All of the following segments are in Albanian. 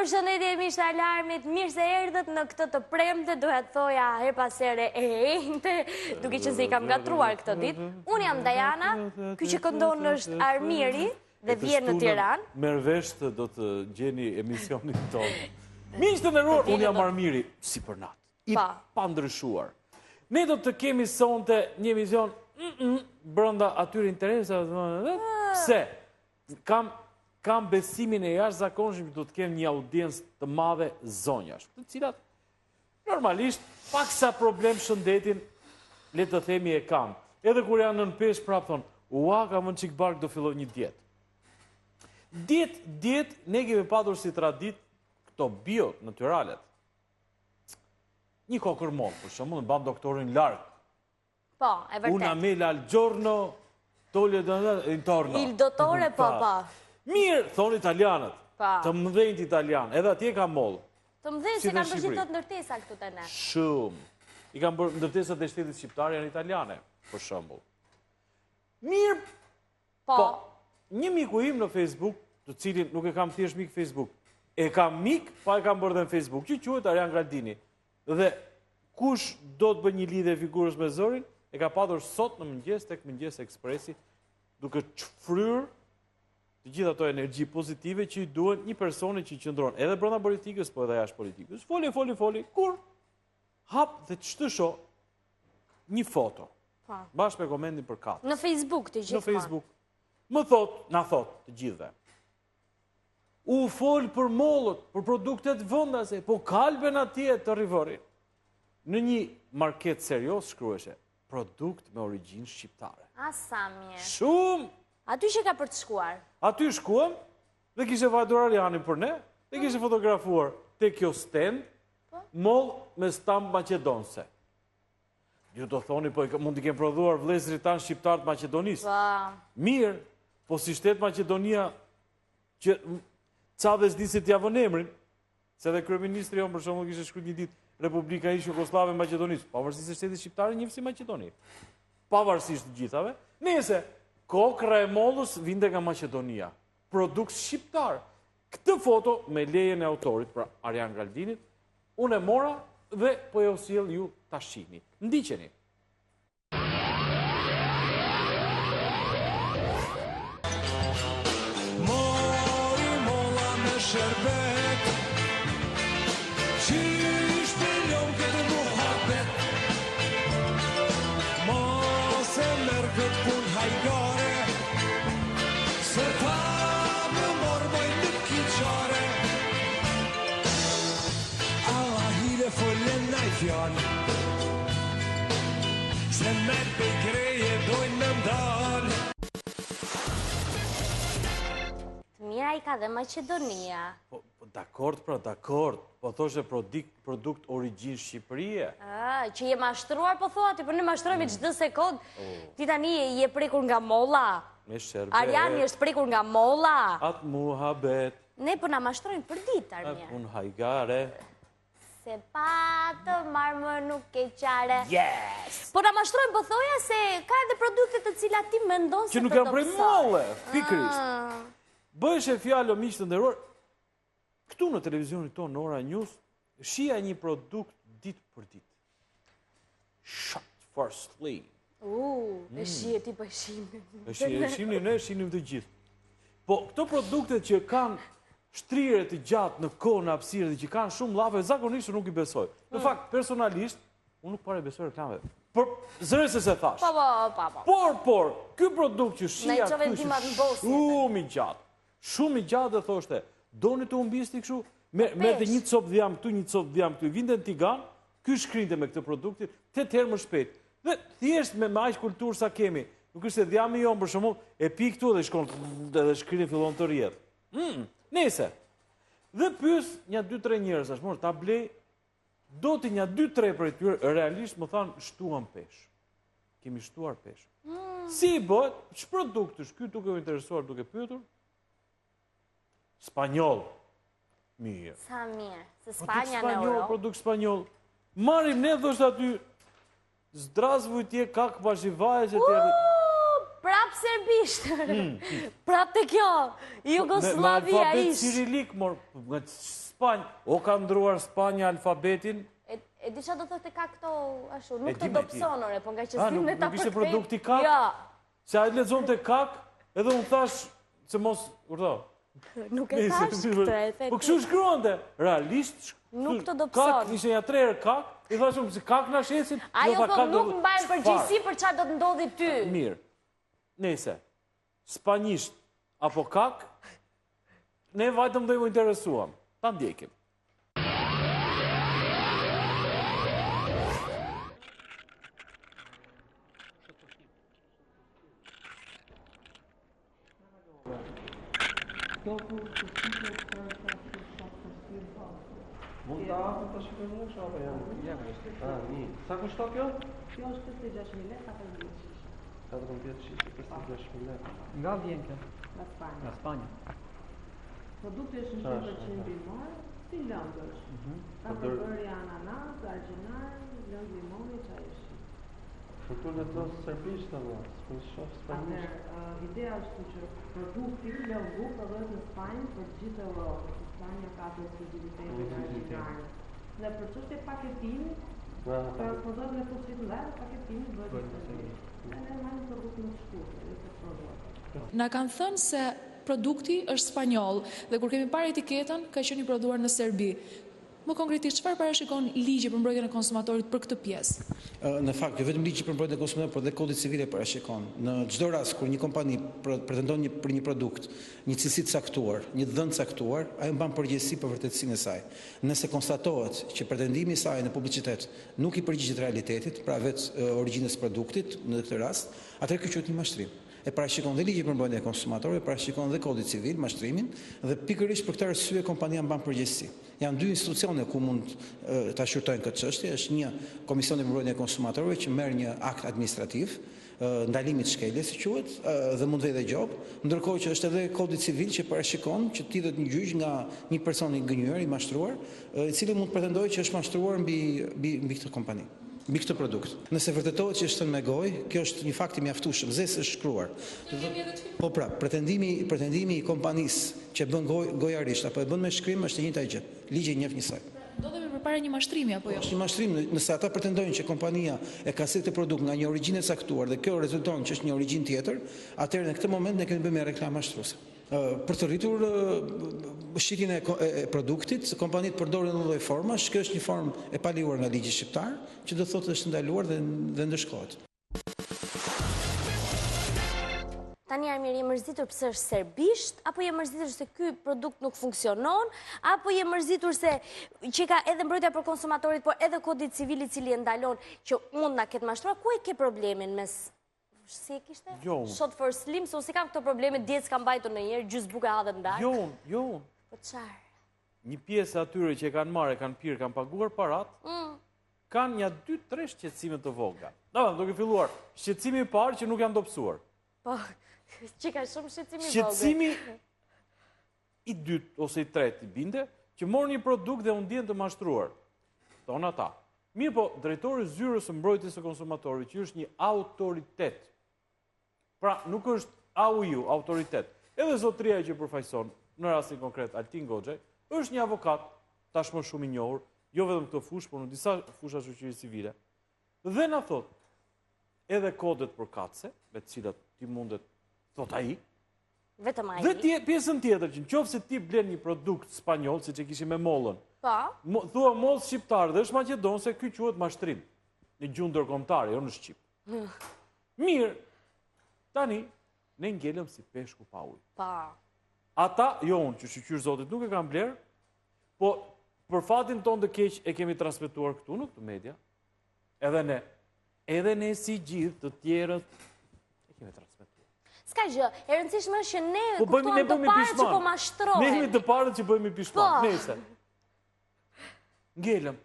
përshëndetje miq të Alarmit, mirë se erdhët në këtë të premte, doja të thoja her pas here e enjte, duke që se i kam gatruar këtë ditë. Unë jam Dajana, ky që këndon është Armiri dhe vjen në Tiranë. Merr vesh do të gjeni emisionin tonë. Miq të nderuar, unë jam Armiri, si për natë, i pandryshuar. Ne do të kemi sonte një emision brenda atyre interesave. Pse? Kam besimin e jashtëzakonshëm që do të kemë një audiencë të madhe zonjash, të cilat normalisht paksa problem shëndetin, le të themi e kanë. Edhe kur janë nën peshë prapë thonë, ua, kam vënë çik bark, do filloj një dietë. Dietë, ne kemi patur si tradit këto bio naturalet. Një kokër mollë, për shembull, në ban doktorin larg. Po, e vërtet. Una mela al giorno, toglie intorno. Il dottore, po. Mirë, thonë italianët, të mëdhenjt italianë, edhe atje ka mollë. Të mëdhenjt se kanë bërë të ndërtesa këtu të ne. Shumë. I kanë bërë ndërtesat e shtetit shqiptar janë italiane, për shembull. Mirë, po, një miku im në Facebook, të cilin nuk e kam thjesht mik Facebook, e kam mik, pa e kam bërë dhe në Facebook, që quhet Arjan Galdini. Dhe kush do të bëjë një lidhje figurës me zërin, e ka patur sot në mëngjes tek Mëngjes Ekspresi, duke çfryrë të gjitha ato energji pozitive që i duhen një personi që qëndron edhe brenda politikës, po edhe jashtë politikës. Foli, kur hap dhe të shtësho një foto, bashkë me komendin për katë. Në Facebook të gjithë. Në Facebook. Na thot të gjithve. U fol për mollët, për produktet vëndase, po kalben atje të rivorin. Në një market serios shkrueshe, produkt me origjinë shqiptare. Sa mirë. Shumë! Aty që ka për të shkuar? Aty shkuam dhe kishe vajtur Arjanin për ne, dhe kishe fotografuar te kjo stand, moll me stamp maqedonse. Ju do thoni, po mund t'i kemë prodhuar vëllezërit tanë shqiptar të Maqedonisë. Mirë, po si shtet Maqedonia që ca dhe s'di se t'ja vën emrin, se dhe kryeministri jonë për shembull kishte shkruar një ditë Republika ish Jugoslave e Maqedonisë, pavarësisht se shteti shqiptar njeh si Maqedoni. Pavarësisht të gjithave, nëse kokra e mollës vinte nga Maqedonia, produkt shqiptar. Këtë foto me lejen e autorit, pra Arjan Galdinit, unë e mora dhe po e sjell ju ta shihni. Ndiqeni. Mori molla me sherbet, qysh pëllon këtë muhabet, mos e merr këtë pun hajgare, se ta më morboj në kiqare. Alla hile follen na i fjallë, se me pejkreje dojnë me mdalë. Mira i ka dhe Maqedonia. Dakord, po thoshe produkt origjinë Shqipërie. Që je mashtruar, po thua, ti për ne mashtrojme çdo sekond. Ti tani je prekur nga molla. Me sherbet. Arjani është prekur nga molla. Atë muhabet. Ne po na mashtrojnë për ditë, Armia. Atë hajgare. Se pa të marmë nuk e qare. Yes! Po na mashtrojnë, po thoja se ka edhe produkte të cilat ti mendon se që nuk janë prej molle, pikërisht. Bëhesh e fjalë o miq të nderuar, këtu në televizionin tonë në Ora News, shija një produkt ditë për ditë. Shot for sleep. E shije ti po shihim. E shihim të gjithë. Po këto produkte që kanë shtrire të gjatë në kohë, në hapësirë dhe që kanë shumë llafe, zakonisht nuk i besoj. Në fakt, personalisht, unë nuk pare besoj reklameve. Por zëre se thash. Por, ky produkt që shija këtu shumë i gjatë dhe thoshte, doni të humbisti kështu, merrte një copë dhjam këtu, një copë dhjam këtu, vinte në Tigan, ky shkrinte me këtë produktin, 8 herë më shpejt. Dhe thjesht me aq kulturë sa kemi, nuk është se dhjami jonë për shembull e pi këtu dhe shkon dhe shkrin fillon të rrjedh. Nëse. Dhe pyes një 2-3 njerëz, tash mor ta blej, do të një 2-3 prej tyre realisht më thanë shtuam peshë. Kemi shtuar peshë. Si i bëhet? Ç'produkt është ky duke u interesuar duke pyetur? Spanjoll. Mirë. Sa mirë, se Spanja në Europë. Produkt spanjoll. Marim ne thoshtë aty, zdrazvuj tje kak bashivaje që tje... prap serbisht. Prap të kjo, Jugoslavia alfabet ish. cirilik, nga Spanjë, o ka ndruar Spanja alfabetin? E di qa do thotë ka këto ashtu, nuk të dopsonore, po nga që s'dim Nuk me ta ishte përkthej. produkti kak? Ja, Se a lexon të kak, edhe unë thash, se mos, urdo. nuk e thash këtë, e the Po ti. kështu shkruante, realisht, Nuk të dopson. kak, ishte ja 3 herë kak, i thashum se kak na shesin. Ajo thot nuk mbajnë përgjegjësi për çfarë do të ndodhi ty. Mirë, nese, spanjisht apo kak, ne vajtëm dhe ju interesuam, ta ndjekim. Mund ta hapë të shikojmë apo janë? Sa kushton kjo? Kjo është 56.000 lekë, 14 shishe. 14.600 lekë. Nga vjen kjo? Nga Spanja. Nga Spanja. Produkti është në 100% bimor, si lëndësh. Ka përbërje ananas, argjenar, lëndë limoni, çaj shi. Futur në të serbisht të më, s'po shoh spanjisht. Ideja është që produkti lëngu përdojt në Spanjë për gjithë Europën. Spanja ka të ekskluzivitet në argjenar. Dhe për çështje paketimi, transportohet në fushit ndaj, paketimi bëhet në serbisht. Ne marrim produktin në shkurtër, dhe të prodhuar. Na kanë thënë se produkti është spanjoll dhe kur kemi parë etiketën ka qenë i prodhuar në Serbi. Më konkretisht, çfarë parashikon ligji për mbrojtjen e konsumatorit për këtë pjesë? Në fakt, jo vetëm ligji për mbrojtjen e konsumatorit, por dhe kodi civil e parashikon. Në çdo rast kur një kompani pretendon për një produkt, një cilësi të caktuar, një dhënë caktuar, ajo mban përgjegjësi për vërtetësinë e saj. Nëse konstatohet që pretendimi i saj në publicitet nuk i përgjigjet realitetit, pra vetë origjinës së produktit në këtë rast, atëherë kjo quhet një mashtrim. E parashikon dhe ligji për mbrojtjen e konsumatorëve, parashikon dhe kodi civil, mashtrimin, dhe pikërisht për këtë arsye kompania mban përgjegjësi. Janë dy institucione ku mund ta shqyrtojnë këtë çështje, është një komisioni për mbrojtjen e konsumatorëve që merr një akt administrativ, ndalimit shkeljes si quhet, dhe mund vëjë dhe gjop, ndërkohë që është edhe kodi civil që parashikon që tidhet një gjyq nga një person i gënjur, i mashtruar, i cili mund pretendojë që është mashtruar mbi këtë kompani, mbi këtë produkt. Nëse vërtetohet që është thënë me gojë, kjo është një fakt i mjaftueshëm, zes është shkruar. Po pra, pretendimi i kompanisë që bën gojarisht apo e bën me shkrim është e njëjta gjë. Ligji njeh njësoj. Ndodhemi përpara një mashtrimi apo jo? Është një mashtrim, nëse ata pretendojnë që kompania e ka sjellë këtë produkt nga një origjinë e caktuar dhe kjo rezulton që është një origjinë tjetër, atëherë në këtë moment ne kemi bërë me reklamë mashtruese. Për të rritur shitjen e produktit, kompanitë përdorin një lloj formash, kjo është një formë e paligjur nga ligji shqiptar, që do thotë është ndaluar dhe ndeshkohet. Tani Armir, je mërzitur pse është serbisht, apo je mërzitur se ky produkt nuk funksionon, apo je mërzitur se që ka edhe mbrojtja për konsumatorit, por edhe kodi civil i cili e ndalon që mund na ketë mashtruar, ku e ke problemin mes si e kishte? Jo. Shot for slim, se unë si kam këto probleme, djetë s'kam bajtur në njerë, gjysë buka hadhe ndarë. Jo. Po qarë? Një pjesë atyre që e kanë marrë, kanë pirë, kanë paguar parat, kanë një 2-3 shqetësime të vogla. Duke filluar, shqetësimi i parë që nuk janë dobësuar. Po, që ka shumë shqetësimi vogla. Shqetësimi i dytë ose i tretë i binde, që morë një produkt dhe unë ndjen të mashtruar. Thonë ata. Mirë po, drejtori zyrës së mbrojtjes së konsumatorit, që është një autoritet. Pra, nuk është AUIU, autoritet. Edhe zotria që përfaqëson, në rastin konkret Altin Goxhaj, është një avokat, tashmë shumë i njohur, jo vetëm këtë fushë, por në disa fusha shoqërisë civile. Dhe na thot, edhe kodet për katse, me të cilat ti mundet, thot ai, Vetëm ai. dhe pjesën tjetër, që nëse ti blen një produkt spanjoll, siç e kishim me mollën, thua mollë shqiptar dhe është maqedon se ky quhet mashtrim. Në gjuhë ndërkombëtare, jo në shqip. Mirë. Tani ne ngelëm si peshku pa ujë. Ata, jo unë, që shqyr zotit nuk e kam blerë, po për fatin ton të keq e kemi transmetuar këtu në këtë media, edhe ne si gjithë të tjerët e kemi transmetuar. S'ka gjë, e rëndësishme është që ne kuptojmë të parë që po mashtrohen. Ne jemi të parët që bëjmë i pishman, nese. Ngelëm.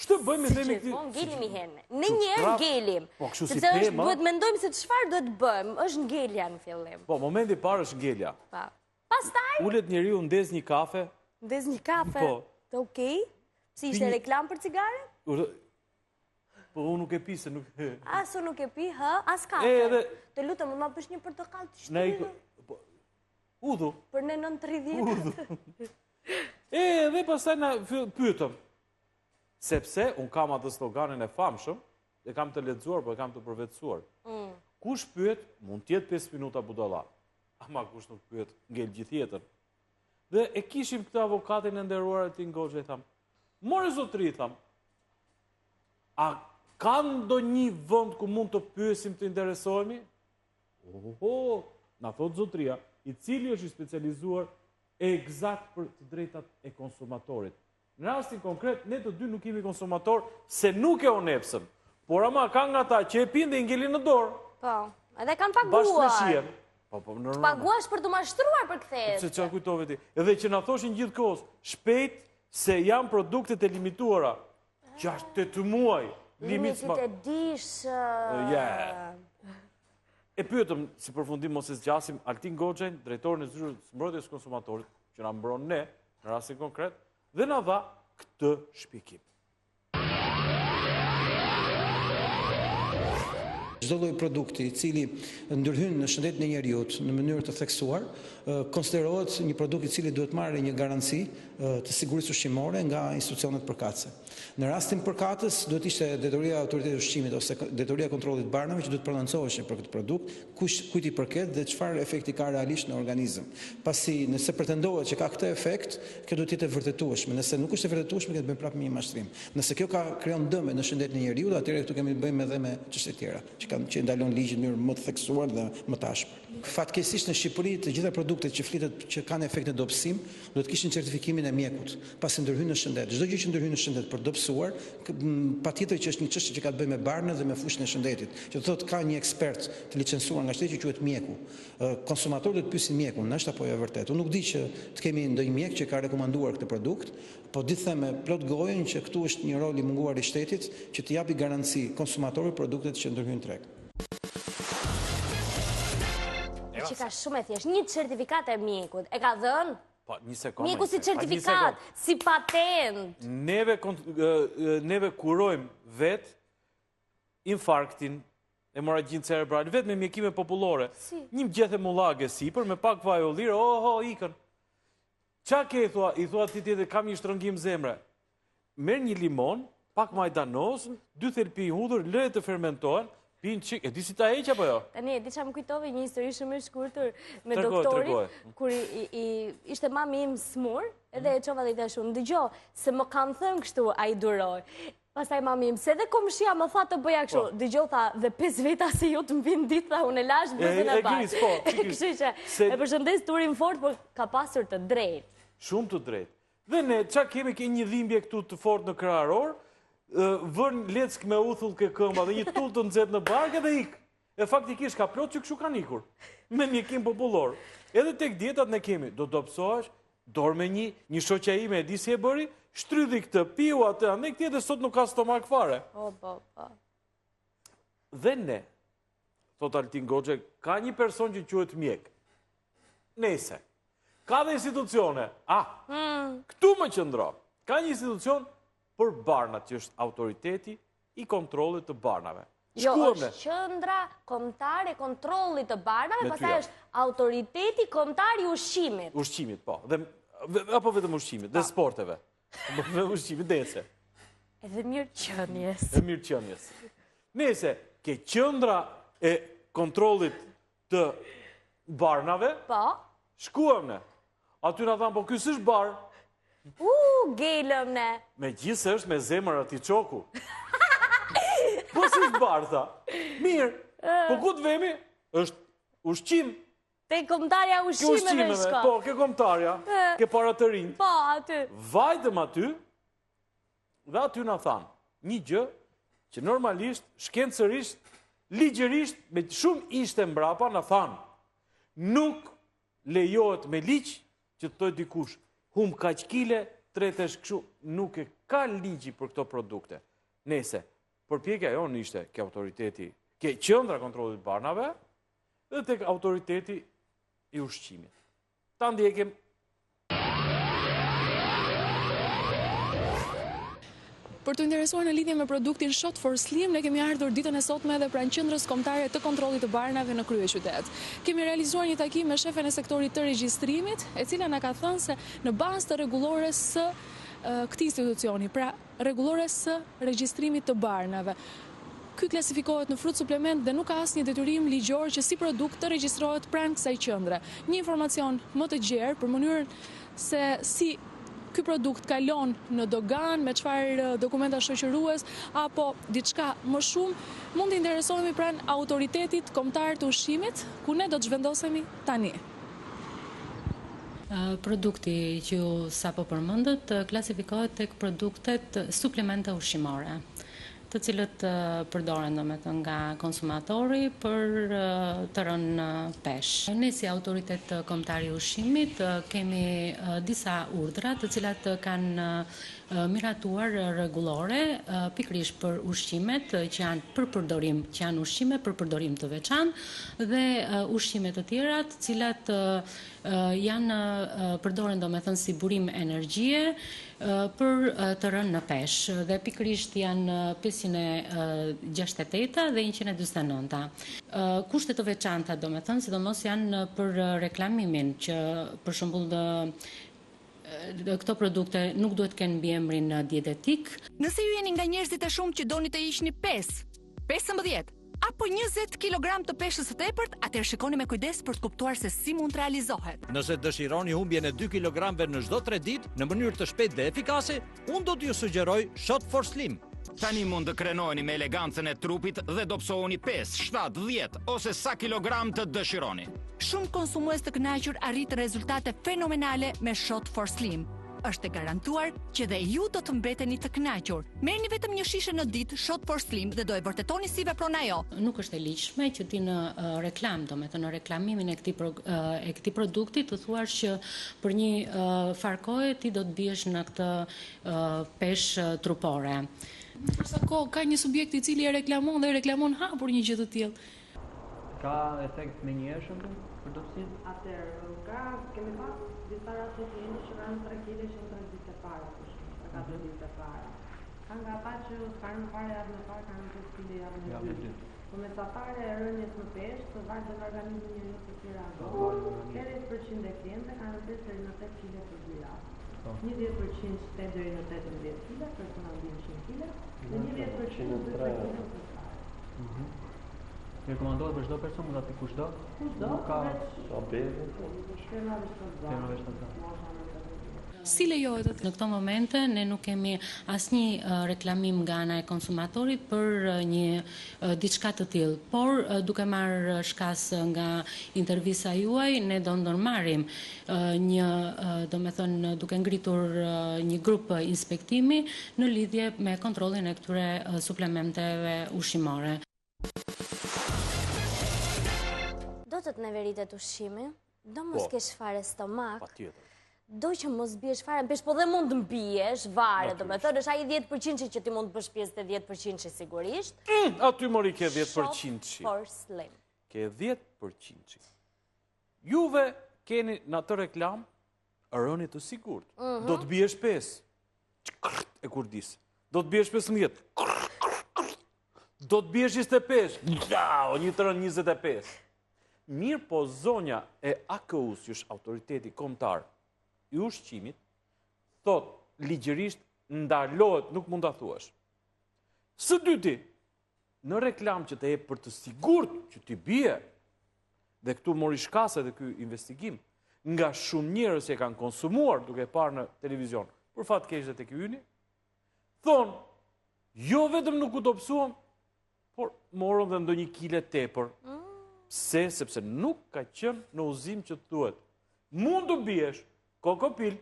Shtë bëjmë e themi këti... Po, ngelim i herë. Në njerë ngelim. Po, kështu si sepse tema... duhet mendojmë se çfarë duhet bëjmë. është ngelja në fillim. Po, momenti parë është ngelja. Pastaj... Ullet njeriu ndez një kafe. Ndez një kafe? Po. Të okej? Si ishte reklam për cigare? Po unë nuk e pi se nuk... Aso nuk e pi, as kafe. edhe... Të lutem, më ma bësh një portokall të Ne i... shtrydhur. Udhu. Për në 9:30. Edhe pastaj na pyetëm. Sepse unë kam atë sloganin e famshëm, e kam të lexuar, po e kam të përvetësuar. Kush pyet, mund të jetë 5 minuta budalla. Ama kush nuk pyet, ngel gjithë jetën. Dhe e kishim këtë avokatin e nderuar Altin Goxha, i tham. More zotri, tham. A ka ndonjë vend ku mund të pyesim të interesohemi? Na thot zotria, i cili është i specializuar eksakt për të drejtat e konsumatorit. Në rastin konkret, ne të dy nuk jemi konsumator, se nuk e onepsëm. Por ama ka nga ta që e pinë dhe i ngelin në dorë. Po, edhe kanë paguar. Bashkëpreshien. Po, normal. Paguash për të mashtruar për kthehet. Se çfarë kujtove ti? Edhe që na thoshin gjithkohës, shpejt se janë produktet e limituara. 6-8 muaj. Limitit e dish... E pyetëm, si përfundim mos e zgjasim, Altin Goxhën, drejtorin e Zyrës së Mbrojtjes së Konsumatorit, që na mbron ne, në rastin konkret, dhe na dha këtë shpjegim. Çdo lloj produkti i cili ndërhyn në shëndetin e njerëzit në mënyrë të theksuar, konsiderohet një produkt i cili duhet marrë një garanci të sigurisë ushqimore nga institucionet përkatëse. Në rastin përkatës duhet ishte detoria e autoritetit ushqimit ose detoria e kontrollit të barnave që duhet prononcoheshin për këtë produkt, kujt i përket dhe çfarë efekti ka realisht në organizëm. Pasi nëse pretendohet që ka këtë efekt, kjo duhet të jetë e vërtetueshme. Nëse nuk është e vërtetueshme, këtë bëjmë prapë me një mashtrim. Nëse kjo krijon dëme në shëndetin e njeriu, atëherë këtu kemi të bëjmë edhe me çështje tjera, që ndalon ligji në mënyrë më të theksuar dhe më të ashpër. Fatkeqësisht në Shqipëri të gjitha produktet që flitet që kanë efekt në dobësim, duhet të kishin certifikimin e mjekut, pasi ndërhyn në shëndet. Çdo gjë që ndërhyn në shëndet për dobësuar, patjetër që është një çështje që ka të bëjë me barnën dhe me fushën e shëndetit. Që thotë ka një ekspert të licencuar nga shteti që quhet mjeku. Konsumatorët do të pyesin mjekun, është apo jo e vërtetë. Unë nuk di që të kemi ndonjë mjek që ka rekomanduar këtë produkt, po di të them me plot gojën që këtu është një rol i munguar i shtetit që të japi garanci konsumatorit produktet që ndërhyn treg. Që ka shumë e thjesht, një certifikat e mjekut, e ka dhënë? Po, një sekondë. Mjeku si certifikat, si patent. Neve kurojmë vetë infarktin, hemorragjinë cerebrale, vetë me mjekime popullore. Një mgjethe mullage sipër, me pak vaj o lirë, ikën. Qa ke i thua ti tjetër, kam një shtrëngim zemre. Merë një limon, pak majdanos, 2 thelpi i hudhur, lëre të fermentohen, pinë qik, e di si ta heq apo jo? Tani, e di qa më kujtove një histori shumë e shkurtër me doktorin, kur ishte mami im smur, edhe e qova dhe i të shumë, dëgjo, se më kanë thënë kështu a i duroj. Pastaj mami im, se dhe komshia më tha të bëja kështu, dëgjo tha, dhe 5 veta se ju të mbinë ditë, tha, unë e lash bëzën e bashkë. Kështu që, e përshëndes turin fort, por ka pasur të drejt. Shumë të drejt. Dhe ne, qa kemi ke një dhimbje këtu të fort në kraror, vën leck me uthull ke këmba dhe një tull të nxehtë në barkë dhe ik. E faktikisht ka plot që kështu kanë ikur. Me mjekim popullor. Edhe tek dietat ne kemi, do dobësohesh, dorë me një shoqja ime e di si e bëri, shtrydhi këtë, piu atë, ande këtë dhe sot nuk ka stomak fare. Po. Dhe ne, thot Altin Goxha, ka një person që quhet mjek. Nese. Ka dhe institucione. Këtu më qëndro. Ka një institucion për barnat, që është autoriteti i kontrollit të barnave. Jo, është qendra kombëtare e kontrollit të barnave, pastaj është autoriteti kombëtar i ushqimit. Ushqimit, po. Apo vetëm ushqimit, dhe sporteve. Dhe ushqimit, dese. Edhe mirëqenies. Edhe mirëqenies. Nese, ke qendra e kontrollit të barnave, po. Shkuam ne. Aty na thanë, po ky s'është bar. Gelëm ne. Me gjithë është me zemër artiçoku. Po si është bar, tha. Mirë. Po ku të vemi? Është ushqim. Te kombëtarja ushqimeve shko. Po, ke kombëtarja. Ke para të rinj. Po, aty. Vajtëm aty. Dhe aty na thanë një gjë që normalisht, shkencërisht, ligjërisht, me shumë ishte mbrapa, na thanë. Nuk lejohet me ligj që të thojë dikush hum kaq kile, tretesh kështu, nuk e ka ligji për këto produkte. Nese, përpjekja jonë ishte ke autoriteti, ke qendra kontrollit të barnave dhe tek autoriteti i ushqimit. Ta ndjekim. Për të interesuar në lidhje me produktin Shot for Slim, ne kemi ardhur ditën e sotme edhe pranë qendrës kombëtare të kontrollit të barnave në kryeqytet. Kemi realizuar një takim me shefen e sektorit të regjistrimit, e cila na ka thënë se në bazë të rregullores së këtij institucioni, pra rregullores së regjistrimit të barnave, ky klasifikohet në frut suplement dhe nuk ka asnjë detyrim ligjor që si produkt të regjistrohet pranë kësaj qendre. Një informacion më të gjerë për mënyrën se si ky produkt kalon në dogan, me çfarë dokumenta shoqërues apo diçka më shumë, mund të interesohemi pranë autoritetit kombëtar të ushqimit, ku ne do të zhvendosemi tani. Produkti që ju sapo përmendët klasifikohet tek produktet suplemente ushqimore, të cilët përdoren domethënë nga konsumatori për të rënë peshë. Ne si autoritet kombëtar i ushqimit kemi disa urdhra të cilat kanë miratuar rregullore pikërisht për ushqimet që janë për përdorim, që janë ushqime për përdorim të veçantë dhe ushqime të tjera të cilat janë përdoren domethënë si burim energjie për të rënë në peshë dhe pikërisht janë 568 dhe 149. Kushtet të veçanta domethënë sidomos janë për reklamimin që për shembull këto produkte nuk duhet kenë mbiemrin dietetik. Nëse ju jeni nga njerëzit e shumë që doni të hiqni 5, 15 apo 20 kg të peshës së tepërt, atëherë shikoni me kujdes për të kuptuar se si mund të realizohet. Nëse dëshironi humbjen e 2 kg në çdo 3 ditë në mënyrë të shpejtë dhe efikase, unë do t'ju sugjeroj Shot for Slim. Tani mund të krenoheni me elegancën e trupit dhe do psohuni 5, 7, 10 ose sa kilogram të dëshironi. Shumë konsumues të kënaqur arrit rezultate fenomenale me Shot for Slim. Është e garantuar që dhe ju do të mbeteni të kënaqur. Merrni vetëm një shishe në ditë Shot for Slim dhe do e vërtetoni si vepron ajo. Nuk është e ligjshme që ti në reklam, domethënë në reklamimin e këtij produkti të thuash që për një farkoje ti do të biesh në këtë peshë trupore. Sa kohë ka një subjekt i cili e reklamon dhe reklamon hapur një gjë të tillë. Ka efekt menjëhershëm për dobësinë? Atëherë, kemi pas disa raste klientë që kanë 3 kg që 3 ditë e para, për shembull, 4 ditë e para. Kanë nga ata që kanë fare javën e parë, kanë 5 kg javën e dytë. Po me sa fare e rënjes në peshë, të vajtë në organizmin e njësë të tjera ato, 30% e klientë kanë 5 deri në 8 kg për 2 javë. 10% 8 deri në 18 kg, personal 100 kg, dhe 10% 2 kg për fare. Rekomandohet për çdo person, mund ta pikë kushdo? Kushdo, Si lejohet atë? Në këto momente ne nuk kemi asnjë reklamim nga ana e konsumatorit për një diçka të tillë, por duke marrë shkas nga intervista juaj ne do ndërmarrim domethënë duke ngritur një grup inspektimi në lidhje me kontrollin e këtyre suplementeve ushqimore. Do të të neveritet ushqimi, do mos kesh fare stomak, do që mos biesh fare në peshë, po dhe mund të mbiesh, vare, do me thënë, është ai 10% që ti mund të bësh pjesë të 10% sigurisht. Aty mori ke 10%. Shot for Slim. Ke 10%. Juve keni në atë reklam, rëni të sigurt. Do të biesh 5. E kur disë. Do të biesh 15. Do të biesh 25. Një të rënë 25. Mirë po zonja e AKU-s, që është autoriteti kombëtar i ushqimit, thot ligjërisht ndalohet, nuk mund ta thuash. Së dyti, në reklam që të jep për të sigurt që ti bie, dhe këtu mori shkase dhe ky investigim, nga shumë njerëz që kanë konsumuar duke parë në televizion, për fat keq dhe tek hyni, thonë, jo vetëm nuk u dobësuam, por morën dhe ndonjë kile tepër. Pse? Sepse nuk ka qenë në uzim që të thuhet. Mund të biesh, kokopil,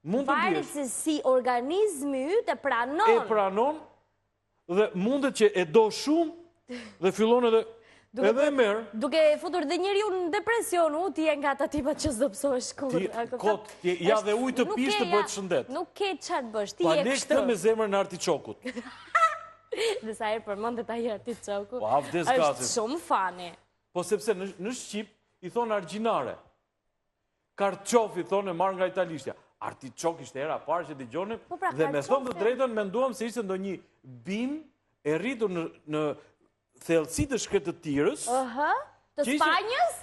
mund të biesh. Varet se si organizmi yt e pranon. E pranon dhe mundet që e do shumë dhe fillon edhe merr. Duke futur dhe njeriu në depresion, ti je nga ata tipat që s'do psohesh kurrë. Ja dhe ujë të pish të bëhet shëndet. Nuk ke çfarë të bësh, ti je kështu. Pa me zemrën në artiçokut. Dhe sa herë përmendet ai artiçoku. Është shumë fani. Po sepse në Shqip i thonë argjinare. Karçof i thonë marrë nga italishtja. artiçok ishte era parë që dëgjonim pra, dhe me thënë të drejtën menduam se ishte ndonjë bim e rritur në thellësi të shkretëtirës. Të Spanjës?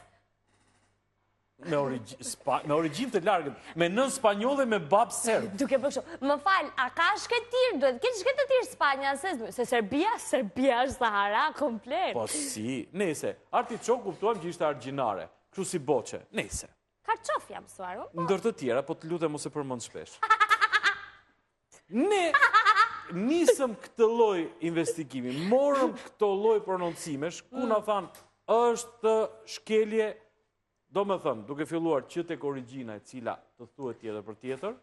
Me origjinë të largët, me nën spanjolle me bab serb. Duke bërë kështu. Më fal, a ka shkretir? Duhet ketë shkretëtir Spanja, se Serbia është Sahara komplet. Po si, nese, artiçok kuptuam që ishte argjinare, kështu si boqe, nese. Karqof jam mësuar, Ndër të tjera, po të lutem mos e përmend shpesh. Ne nisëm këtë lloj investigimi, morëm këto lloj prononcimesh, ku na thanë është shkelje, do me thënë, duke filluar që tek origjina e cila të thuhet tjetër për tjetër,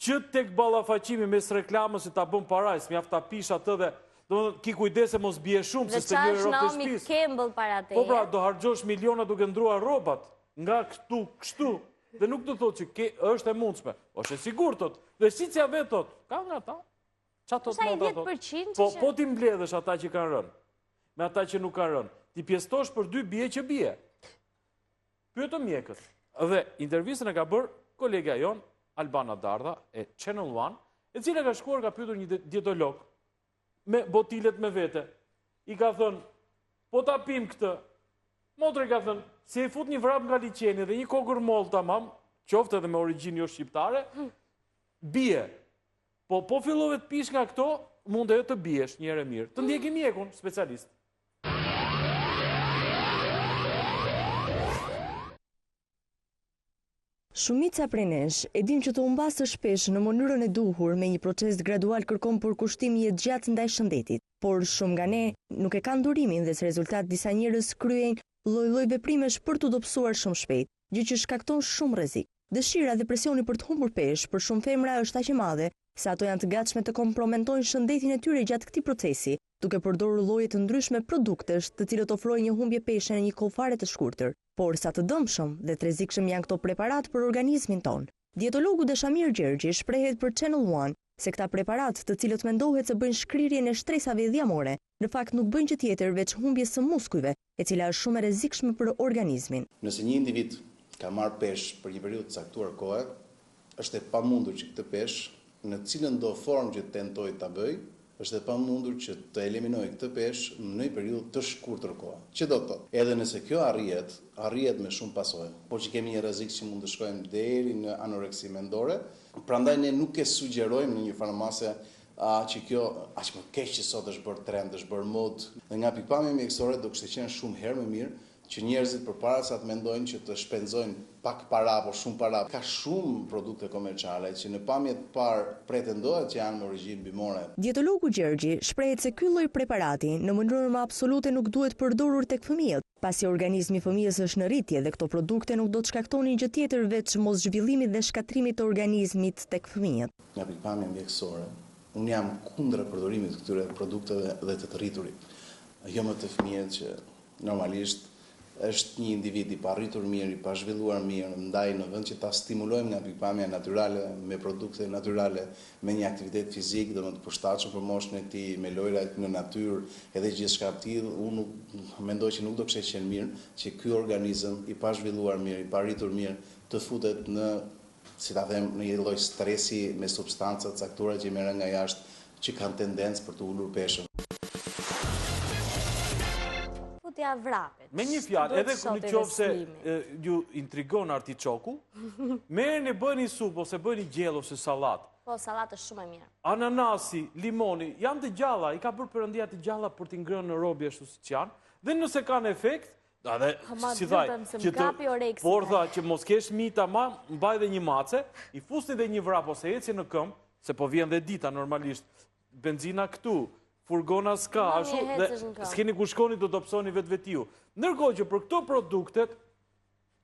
që tek ballafaqimi mes reklamës se ta bën parajs, mjaft ta pish atë dhe do të ki kujdese mos bie shumë se të njëri rrobat të shtëpisë. Campbell para teje. Po pra, do harxhosh miliona duke ndruar rrobat nga këtu kështu. Dhe nuk do thotë që është e mundshme. Është e sigurt thot. Dhe siç ja vet thot, ka nga ata. Çfarë thot më ata? Po ti mbledhësh ata që kanë rënë me ata që nuk kanë rënë. Ti pjestosh për dy bie që bie. Pyetëm mjekët. Dhe intervistën e ka bërë kolega jon, Albana Dardha, e Channel One, e cila ka shkuar ka pyetur një dietolog me botilet me vete. I ka thënë, po ta pim këtë. Motri ka thënë, si e fut një vrap nga liçeni dhe një kokër moll tamam, qoftë edhe me origjinë jo shqiptare, bie. Po fillove të pish nga këto, mund edhe të biesh një herë mirë. Të ndjeki mjekun, specialist. Shumica prej nesh e dim që të humbas të shpesh në mënyrën e duhur me një proces gradual kërkon përkushtimi i gjatë ndaj shëndetit, por shumë nga ne nuk e kanë durimin dhe si rezultat disa njerëz kryejnë lloj-lloj veprimesh për të dobësuar shumë shpejt, gjë që shkakton shumë rrezik. Dëshira dhe presioni për të humbur peshë për shumë femra është aq e madhe se ato janë të gatshme të kompromentojnë shëndetin e tyre gjatë këtij procesi, duke përdorur lloje të ndryshme produktesh, të cilët ofrojnë një humbje peshe në një kohë fare të shkurtër. Por sa të dëmshëm dhe të rrezikshëm janë këto preparat për organizmin ton. Dietologu Dashamir Gjergji shprehet për Channel One se këta preparat, të cilët mendohet se bëjnë shkrirjen e shtresave dhjamore, në fakt nuk bëjnë gjë tjetër veç humbjes së muskujve, e cila është shumë e rrezikshme për organizmin. Nëse një individ ka marrë peshë për një periudhë të caktuar kohe, është e pamundur që këtë peshë në cilën do formë që tentojë ta bëjë, është e pamundur që të eliminojë këtë peshë në një periudhë të shkurtër kohë. Që do të thotë, edhe nëse kjo arrihet me shumë pasojë, por që kemi një rrezik që mund të shkojmë deri në anoreksi mendore, prandaj ne nuk e sugjerojmë në një farmace që kjo aq më keq që sot është bërë trend, është bërë mod. Dhe nga pikpamja mjekësore do kishte qenë shumë herë më mirë që njerëzit përpara sa të mendojnë që të shpenzojnë pak para apo shumë para. Ka shumë produkte komerciale që në pamjet parë pretendohet që janë me origjinë bimore. Dietologu Gjergji shprehet se ky lloj preparati në mënyrë më absolute nuk duhet përdorur tek fëmijët, pasi organizmi i fëmijës është në rritje dhe këto produkte nuk do të shkaktonin gjë tjetër veç moszhvillimit dhe shkatrimit të organizmit tek fëmijët. Nga pikpamja mjekësore, unë jam kundër përdorimit të këtyre produkteve dhe të rriturit. Jo më të fëmijët që normalisht është një individ i parritur mirë, i pazhvilluar mirë, ndaj në vend që ta stimulojmë nga pikpamja natyrale me produkte natyrale, me një aktivitet fizik dhe më të përshtatshëm për moshën e tij, me lojra në natyrë, edhe gjithçka të tillë, unë mendoj që nuk do kishte qenë mirë që ky organizëm i pazhvilluar mirë, i parritur mirë, të futet në, si ta them, në një lloj stresi me substanca të caktuara që merren nga jashtë, që kanë tendencë për të ulur peshën. Me një fjalë, edhe në qoftë se ju intrigon artiçoku, merrni bëni supë ose bëni gjellë ose sallatë. Po, sallatë është shumë e mirë. Ananasi, limoni, janë të gjalla, i ka bërë Perëndia të gjalla për t'i ngrënë në robi ashtu siç janë, dhe nëse kanë efekt, edhe si thaj, por tha që mos kesh mita ma, mbaj dhe një mace, i fusni dhe një vrap ose eci në këmbë, se po vjen dhe dita normalisht, benzina këtu, furgona s'ka, ashtu, dhe s'keni ku shkoni do të opsoni vetvetiu. Ndërkohë që për këto produktet,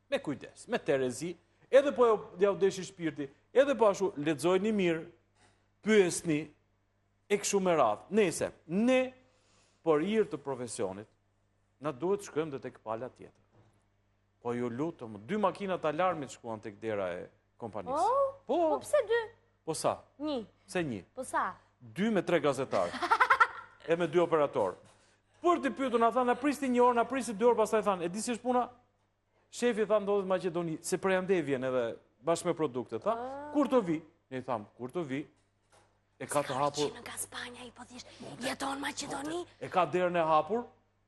me kujdes, me terezi, edhe po ja u deshi shpirti, edhe po ashtu lexojini mirë, pyesni, e kështu me radhë. Nëse ne për hir të profesionit, na duhet shkojmë dhe tek pala tjetër. Po ju lutem, 2 makinat alarmit shkuan tek dera e kompanisë. Po pse 2? Po sa? 1. Se 1. Po sa? 2 me 3 gazetarë. E me 2 operatorë. Për të pyetur, na thanë, na prisni 1 orë, na prisni 2 orë, pastaj thanë, e di si është puna? Shefi tha ndodhet Maqedoni, se prej ande vjen edhe bashkë me produktet, ta? Kur të vi? Ne i thamë, kur të vi? E ka të hapur... Në nga Spanja, i po thjesht, jeton Maqedoni. E ka derën e hapur,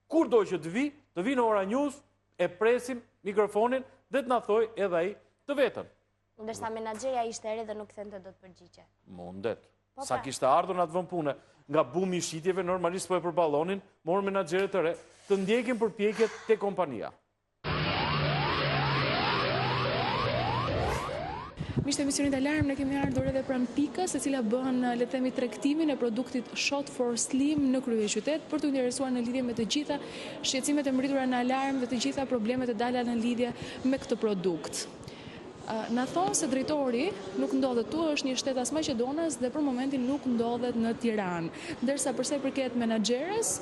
kur doj që të vi në Ora News, e presim mikrofonin dhe të na thoj edhe ai të vetën. Ndërsa menaxherja ishte ere dhe nuk thente do të përgjigje. Mundet. Sa kishte ardhur në atë vend pune, nga bumi i shitjeve, normalisht po e përballonin, morën menaxherë të re, të ndjekin përpjekjet te kompania. Miqtë e emisionit Alarm, ne kemi ardhur edhe pranë pikës, e cila bën le të themi tregtimin e produktit Shot for Slim në kryeqytet për të interesuar në lidhje me të gjitha shqetësimet e mbërritura në alarm dhe të gjitha problemet e dala në lidhje me këtë produkt. Na thonë se drejtori nuk ndodhet tu, është një shtet as Maqedonas dhe për momentin nuk ndodhet në Tiranë. Ndërsa përsa i përket menaxherës,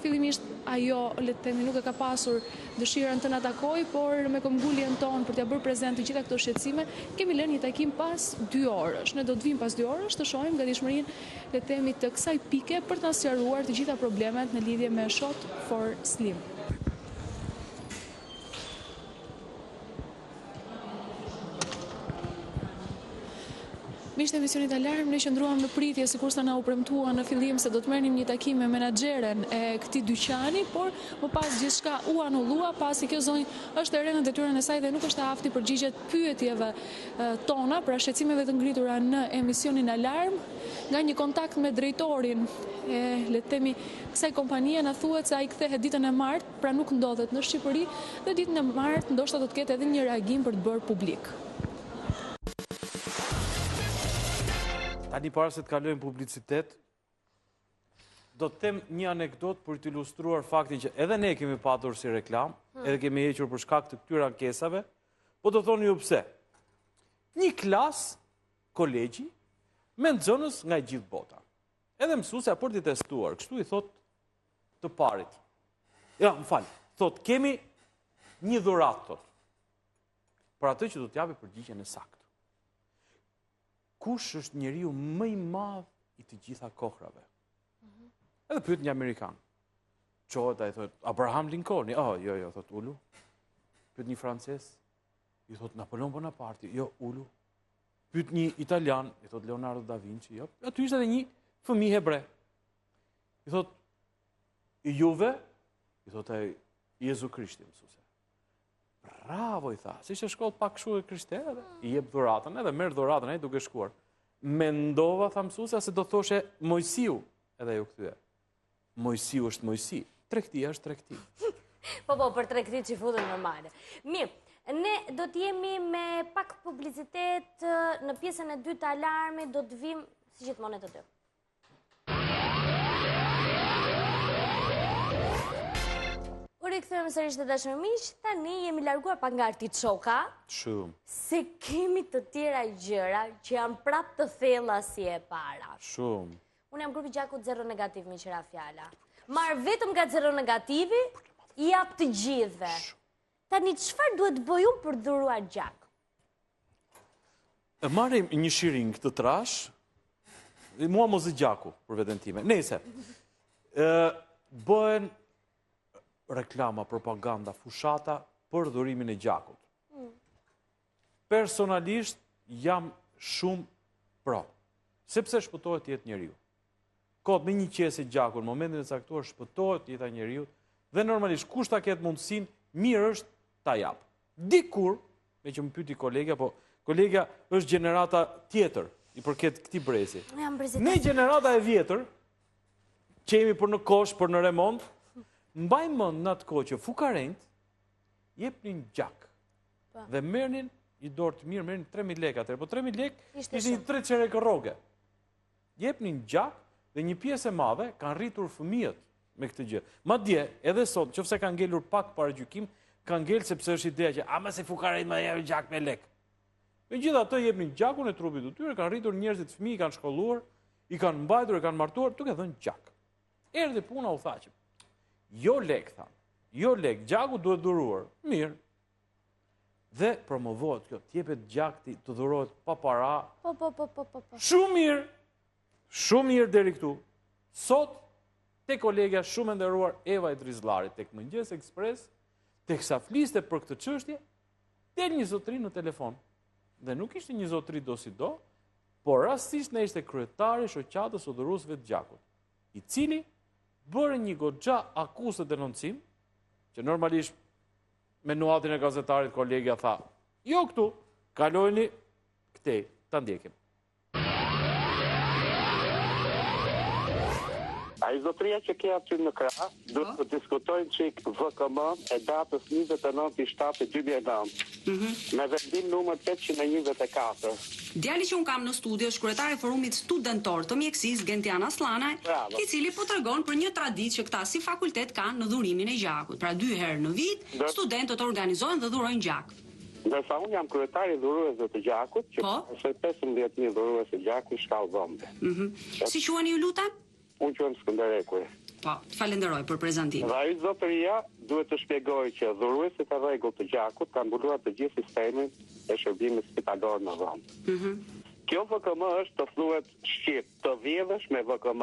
fillimisht ajo le të themi nuk e ka pasur dëshirën të na takojë, por me këmbguljen tonë për t'ia bërë prezant të gjitha këto shqetësime, kemi lënë një takim pas 2 orësh. Ne do të vim pas 2 orësh të shohim gatishmërinë le të themi të kësaj pike për të sqaruar të gjitha problemet në lidhje me Shot for Slim. Miqtë e emisionit Alarm, ne qëndruam në pritje sikurse na u premtua në fillim se do të merrnim një takim me menaxheren e këtij dyqani, por më pas gjithçka u anullua pasi kjo zonjë është e re në detyrën e saj dhe nuk është e aftë i përgjigjet pyetjeve tona, pra shqetësimeve të ngritura në emisionin Alarm. Nga një kontakt me drejtorin e le të themi kësaj kompanie na thuhet se ai kthehet ditën e martë, pra nuk ndodhet në Shqipëri dhe ditën e martë ndoshta do të ketë edhe një reagim për të bërë publik. Tani para se të kalojmë publicitet, do të them një anekdot për të ilustruar faktin që edhe ne kemi patur si reklam, edhe kemi hequr për shkak të këtyre ankesave, po do thoni ju pse. Një klas, kolegji, me nxënës nga gjithë bota. Edhe mësuesja për t'i testuar, kështu i thot të parit. Ja, më fal, thot kemi një dhuratë, thot. Për atë që do t'japi përgjigjen e saktë. Kush është njeriu më i madh i të gjitha kohrave? Edhe pyet një Amerikan. Çohet ai thot Abraham Lincoln. Jo, thot ulu. Pyet një francez. I thot Napoleon Bonaparte. Jo, ulu. Pyet një italian, i thot Leonardo da Vinci. Jo. Aty ishte edhe një fëmijë hebre. I thot i juve, i thot ai Jezu Krishti mësuese. Bravo, i tha, si që shkollë pak kështu e krishterë, i jep dhuratën, edhe merë dhuratën, e duke shkuar. Mendova, tha mësuesja, se do thoshe Mojsiu, edhe ju kthye. Mojsiu është Mojsi, tregtia është tregti. Po, për tregti që futën normale. Mirë, ne do t'jemi me pak publicitet në pjesën e dytë të Alarmit, do të vim si gjithmonë të dy. Rikthehemi sërish të dashur miq, tani jemi larguar pak nga artiçoka. Shumë. Se kemi të tjera gjëra që janë prapë të thella si e para. Shumë. Unë jam grupi Gjakut Zero Negativ, me qira fjala. Marr vetëm nga Zero Negativi, i jap të gjithëve. Tani çfarë duhet bëj unë për dhuruar gjak? E marrim një shiring të trash, mua mos i gjaku për veten time. Nëse bëhen reklama, propaganda, fushata për dhurimin e gjakut. Personalisht jam shumë pro, sepse shpëtohet jetë njeriu. Kot me një qesë gjakut, në momentin e caktuar shpëtohet jeta njeriu dhe normalisht kush ta ketë mundësinë, mirë është ta jap. Dikur, me që më pyeti kolegja, po kolegja është gjenerata tjetër i përket këtij brezi. Ne gjenerata e vjetër, që jemi për në kosh, për në remont, mbaj mend në atë kohë që fukarent jepnin gjak. Dhe merrnin një dorë të mirë, merrnin 3.000 lekë atëherë, po 3.000 lekë ishte një 3 çerek rroge. Jepnin gjak dhe një pjesë e madhe kanë rritur fëmijët me këtë gjë. Madje edhe sot, nëse kanë ngelur pak paragjykim, kanë ngel sepse është ideja që ama se fukarent më japin gjak me lekë. Megjithatë jepnin gjakun e trupit të tyre, kanë rritur njerëzit, fëmijë kanë shkolluar, i kanë mbajtur, i kanë martuar, duke dhënë gjak. Erdhi puna u tha që jo lek, tha. Jo lek, gjaku duhet dhuruar. Mirë. Dhe promovohet kjo, t'jepet gjak të dhurohet pa para. Po. Shumë mirë. Shumë mirë deri këtu. Sot, te kolegja shumë nderuar Eva Idrizllarit, tek Mëngjes Ekspres, teksa fliste për këtë çështje, del një zotëri në telefon. dhe nuk ishte një zotëri do si do, por rastisht ne ishte kryetari shoqatës udhëruesve të gjakut, i cili bërë një goxha akuzë të denoncim, që normalisht me nuatin e gazetarit kolegja tha, jo këtu, kalojni këtej, ta ndjekim. A i zotëria që ke aty në krah, duhet të diskutojnë çik VKM e datës 29/7/2009, me vendim numër 824. Djali që unë kam në studio është kryetari i forumit studentor të mjekësisë Gentian Aslanaj, i cili po tregon për një traditë që këta si fakultet kanë në dhurimin e gjakut. Pra 2 herë në vit, studentët organizohen dhe dhurojnë gjak. Ndërsa unë jam kryetari i dhuruesve të gjakut, që është 15.000 dhurues të gjakut shkallë vëmbe. Si quheni ju lutem? Unë quhem Skënder Ekuri. Po, falenderoj për prezantimin. Dhe ai zotëria duhet të shpjegojë që dhuruesit e rregullt të gjakut kanë mbuluar të gjithë sistemin e shërbimit spitalor në vend. Kjo VKM është të thuhet shqip, të vjedhësh me VKM,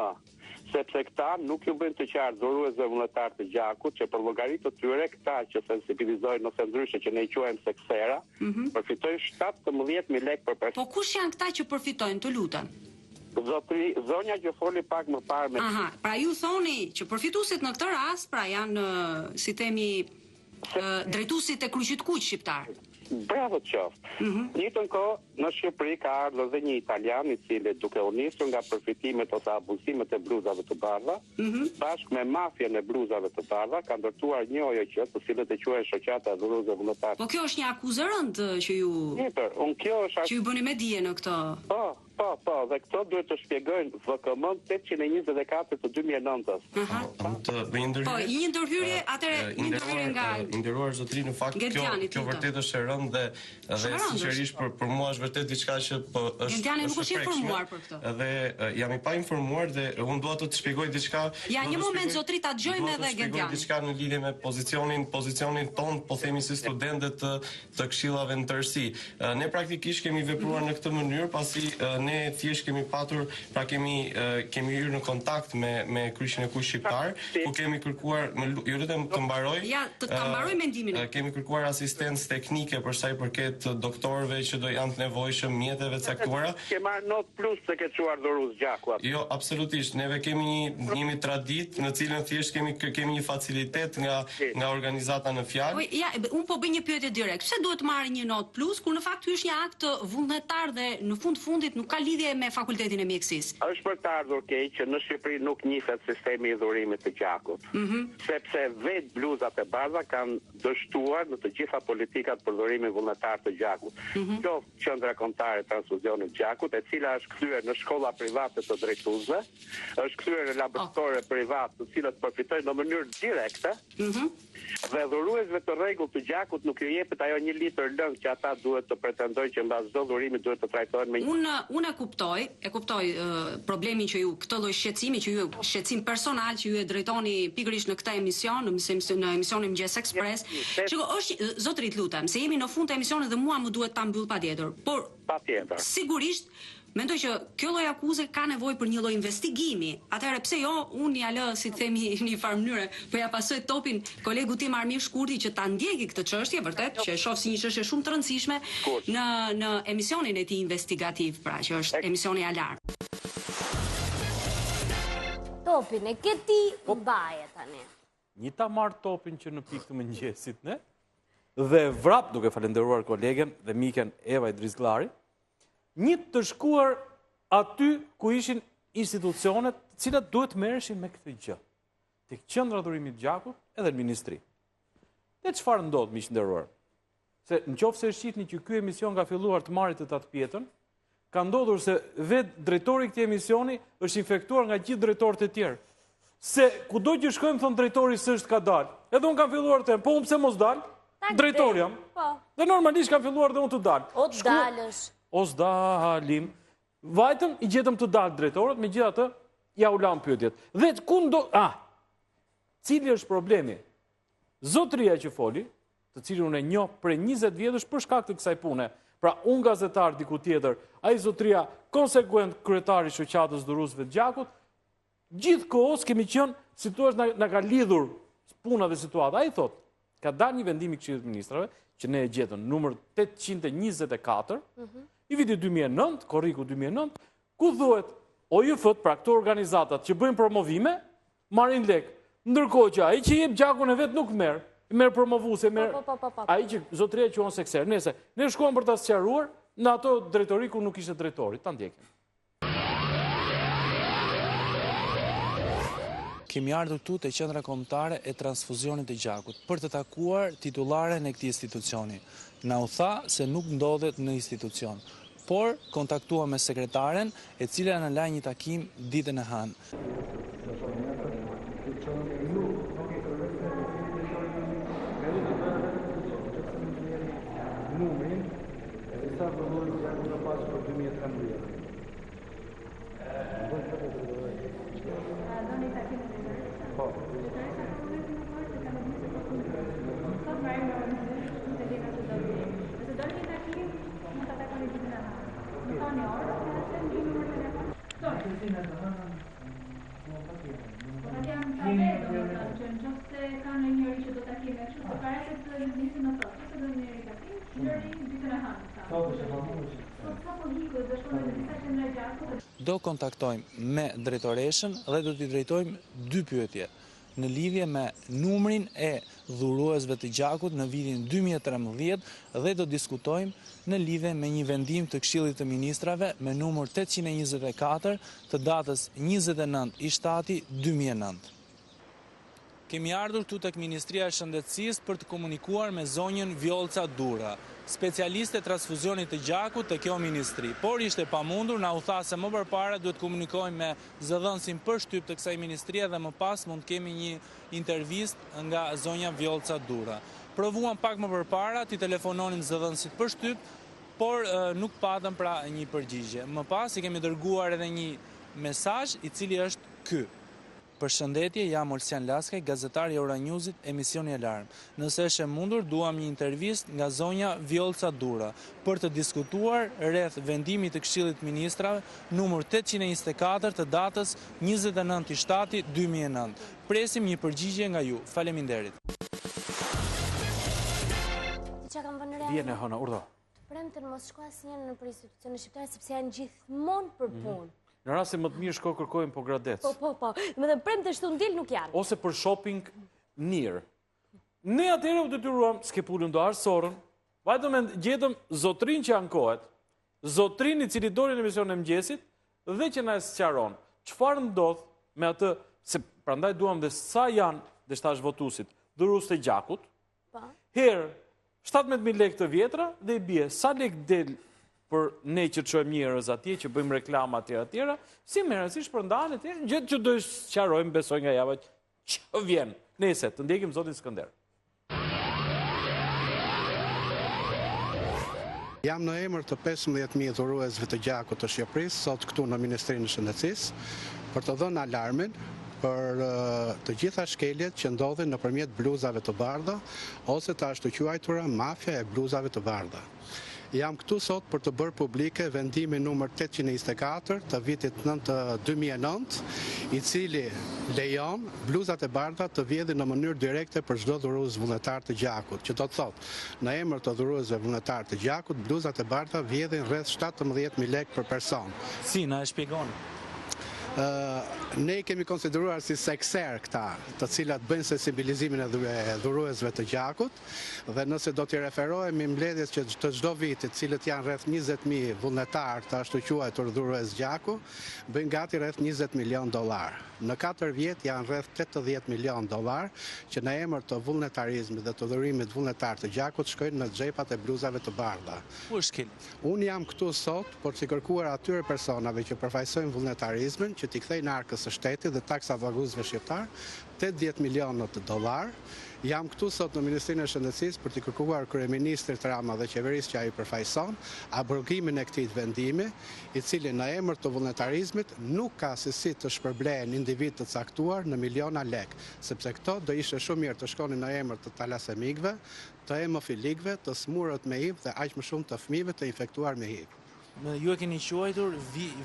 sepse këta nuk ju bëjnë të qartë dhuruesve vullnetar të gjakut që për llogaritë të tyre këta që sensibilizojnë ose ndryshe që ne i quajmë seksera, përfitojnë 17.000 lekë për person. Po kush janë këta që përfitojnë, të lutem? Zonja që foli pak më parë me... Aha, pra ju thoni që përfituesit në këtë rast, pra janë, si themi, drejtuesit e kryqit kuq shqiptar. Bravo të qoftë. Njëtën kohë, në Shqipëri ka ardhur dhe një italian i cili duke u nisur nga përfitimet ose abuzimet e bluzave të bardha, bashkë me mafjen e bluzave të bardha, ka ndërtuar një OJQ, të cilët e quajnë shoqata e dhuruesve vullnetar. Po kjo është një akuzë e rëndë që ju... që ju bëni me dije në këtë... Po, dhe këto duhet të shpjegojnë VKM 824 të 2009-s. Po, një ndërhyrje, atëre një ndërhyrje nga... Nderuar zotëri, në fakt, kjo vërtet është e rëndë dhe sinqerisht për mua është vërtet diçka që është Gentiani nuk është informuar për këtë. Dhe jam i pa informuar dhe unë dua të shpjegoj diçka. Ja, një moment zotëri, ta dëgjojmë edhe Gentiani. Diçka në lidhje me pozicionin ton, po themi si studentët të këshillave në tërësi. Ne praktikisht kemi vepruar në këtë mënyrë pasi ne thjesht kemi patur, pra kemi hyrë në kontakt me kryqin e kuq shqiptar, ku kemi kërkuar, ju lutem të mbaroj. Ja, të mbaroj mendimin. Kemi kërkuar asistencë teknike për sa i përket doktorëve që do janë të nevojshëm, mjeteve të caktuara. Ke marrë not plus se ke çuar dhurues gjaku. Jo, absolutisht. Neve kemi një traditë në cilën thjesht kemi një facilitet nga organizata në fjalë. Ja, unë po bëj një pyetje direkt. Pse duhet marrë një not plus kur në fakt ky është një akt vullnetar dhe në fundit nuk ka lidhje me fakultetin e mjekësisë? Është për të ardhur keq që në Shqipëri nuk njihet sistemi i dhurimit të gjakut. Sepse vetë bluzat e bardha kanë dështuar në të gjitha politikat për dhurimin vullnetar të gjakut. Qoftë qendra kombëtare transfuzionit gjakut, e cila është kthyer në shkolla private të drejtuesve, është kthyer në laboratore private, të cilat përfitojnë në mënyrë direkte. Dhe dhuruesve të rregullt të gjakut nuk ju jepet ajo 1 litër lëng që ata duhet të pretendojnë që mbas çdo dhurimi duhet të trajtohen me Unë e kuptoj problemin që ju, këtë lloj shqetësimi që ju, shqetësim personal që ju e drejtoni pikërisht në këtë emision, në emisionin Mëngjes Express. Zotërit lutem, se jemi në fund të emisionit dhe mua më duhet ta mbyll patjetër. Por sigurisht mendoj që kjo lloj akuze ka nevojë për një lloj investigimi. Atëherë pse jo, unë ja lë, si të themi, në një farë mënyre, po ja pasoj topin kolegu tim Armir Shkurti që ta ndjeki këtë çështje, vërtet, që e shoh si një çështje shumë të rëndësishme në emisionin e tij investigativ, pra, që është emisioni Alarm. Topin e këti mbaje tani. Një ta marrë topin që në pikë të mëngjesit, ne? Dhe vrap, duke falenderuar kolegen dhe miken Eva Idrizglari, një të shkuar aty ku ishin institucionet cilat duhet merreshin me këtë gjë. Tek qendra dhurimit gjakut edhe në ministri. Dhe çfarë ndodh, miq nderuar? Se nëse e shihni që ky emision ka filluar të marrë të tatë pjetën, ka ndodhur se vetë drejtori i këtij emisioni është infektuar nga gjithë drejtorët e tjerë. Se kudo që shkojmë thon drejtori s'është ka dalë. Edhe un kam filluar të them, po un pse mos dal? Drejtori jam. Dhe normalisht kam filluar dhe un të dal. O të dalësh. Os dalim. Vajtëm, i gjetëm të dalë drejtorët, me gjitha të, ja u lam pyetjet. Dhe cili është problemi? Zotëria që foli, të cilin unë e njoh prej 20 vjetësh për shkak të kësaj pune. Pra, unë gazetar diku tjetër, ai zotëria konsekuent kryetari i shoqatës dhuruesve të gjakut, gjithkohës kemi qenë, si thua, na ka lidhur puna dhe situata. Ai thotë, ka dalë një vendim i Këshillit të Ministrave, që ne e gjetëm, numër 824, i vitit 2009, korriku 2009, ku thuhet, OJF-t, pra këto organizatat që bëjnë promovime, marrin lek. Ndërkohë që ai që jep gjakun e vet nuk merr promovuese, ai që zotëria quhen sekser. Ne shkuam për ta sqaruar në ato drejtori ku nuk ishte drejtori, ta ndjekim. Kemi ardhur këtu te qendra kombëtare e transfuzionit të gjakut për të takuar titularen e këtij institucioni. Na u tha se nuk ndodhet në institucion, por kontaktuam me sekretaren e cila na la një takim ditën e hënë. Numrin, e sa përdojnë që janë në pasë për 2013. Po. Do kontaktojmë me drejtoreshën dhe do t'i drejtojmë 2 pyetje në lidhje me numrin e dhuruesve të gjakut në vitin 2013 dhe do diskutojmë në lidhje me një vendim të Këshillit të Ministrave me numër 824 të datës 29/7/2009. Kemi ardhur këtu tek Ministria e Shëndetësisë për të komunikuar me zonjën Vjolca Dura, specialiste transfuzionit të gjakut të kjo ministri, por ishte pamundur, na u tha se më përpara duhet komunikojmë me zëdhënësin përshtyp të kësaj ministrie dhe më pas mund kemi një intervistë nga zonja Vjolca Dura. Provuam pak më përpara, ti telefononim zëdhënësit përshtyp, por nuk patëm pra një përgjigje. Më pas i kemi dërguar edhe një mesazh i cili është ky. Përshëndetje, jam Olsian Laskaj, gazetar i Euronewsit, emisioni Alarm. Nëse është e mundur, duam një intervistë nga zonja Vjolca Dura për të diskutuar rreth vendimit të Këshillit të Ministrave numër 824 të datës 29/7/2009. Presim një përgjigje nga ju. Faleminderit. Vjen e hëna, urdhë. Premten mos shko asnjë në institucione shqiptare sepse janë gjithmonë për punë. Në rast se më të mirë shko kërkojmë po gradec. Po. Domethënë premte shtu ndel nuk janë. Ose për shopping mirë. Ne atëherë u detyruam, s'ke pulën do arsorën, vajtëm gjetëm zotrin që ankohet, zotrin i cili doli në emisionin e mëngjesit dhe që na sqaron çfarë ndodh me atë, se prandaj duam dhe sa janë dështash votuesit dhurues të gjakut. Herë 17.000 lekë të vjetra dhe i bie sa lekë del për ne që të shojmë njerëz atje, që bëjmë reklama atjera, si me rëndësish për ndanë atje, gjëtë që do sqarojmë, besoj nga java që vjen. Nese, të ndjekim zotin Skënder. Jam në emër të 15.000 dhuruesve të gjakut të Shqipërisë, sot këtu në Ministrinë e Shëndetësisë, për të dhënë alarmin për të gjitha shkeljet që ndodhin nëpërmjet bluzave të bardha, ose të ashtu quajtura mafja e bluzave të bardha. Jam këtu sot për të bërë publike vendimin numër 824 të vitit 2009, i cili lejon bluzat e bardha të vjedhin në mënyrë direkte për çdo dhurues vullnetar të gjakut, që do të thotë, në emër të dhuruesve vullnetar të gjakut, bluzat e bardha vjedhin rreth 17.000 lekë për person. Si, na e shpjegoni? Ne kemi konsideruar si sekser këta, të cilat bëjnë sensibilizimin e dhuruesve të gjakut, dhe nëse do t'i referohemi mbledhjes që të çdo vit, të cilët janë rreth 20.000 vullnetar të ashtu quajtur dhurues gjaku, bëjnë gati rreth 20 milion dollar. Në 4 vjet janë rreth 80 milion dollar që në emër të vullnetarizmit dhe të dhurimit vullnetar të gjakut shkojnë në xhepat e bluzave të bardha. Unë jam këtu sot për t'i kërkuar atyre personave që përfaqësojnë vullnetarizmin që t'i kthejnë arkës së shtetit dhe taksa paguesve shqiptar 80 milionët dollar. Jam këtu sot në Ministrinë e Shëndetësisë për t'i kërkuar kryeministrit Rama dhe qeverisë që ai përfaqëson abrogimin e këtij vendimi, i cili në emër të vullnetarizmit nuk ka se si të shpërblehen individ të caktuar në miliona lekë, sepse këto do ishte shumë mirë të shkonin në emër të talasemikëve, të hemofilikëve, të smurët me HIV dhe aq më shumë të fëmijëve të infektuar me HIV. ju e keni quajtur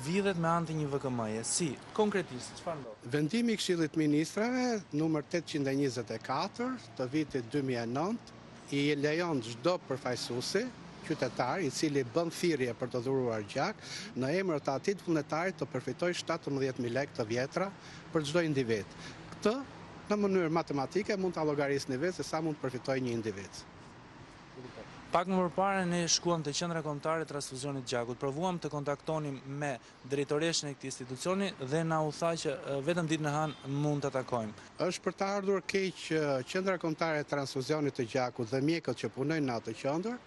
vidhet me anë të një VKM-je. Si, konkretisht, çfarë ndodh? Vendimi i Këshillit Ministrave numër 824 të vitit 2009 i lejon çdo përfaqësuesi qytetar i cili bën thirrje për të dhuruar gjak në emër të atij vullnetari të përfitojë 17.000 lekë të vjetra për çdo individ. Këtë në mënyrë matematike mund ta llogarisni vetë se sa mund të përfitojë një individ. Pak më përpara ne shkuam te qendra kombëtare e transfuzionit të gjakut. Provuam të kontaktonim me drejtoreshën e këtij institucioni dhe na u tha që vetëm ditën e hënë mund të takojmë. Është për të ardhur keq qendra kombëtare e transfuzionit të gjakut dhe mjekët që punojnë në atë qendër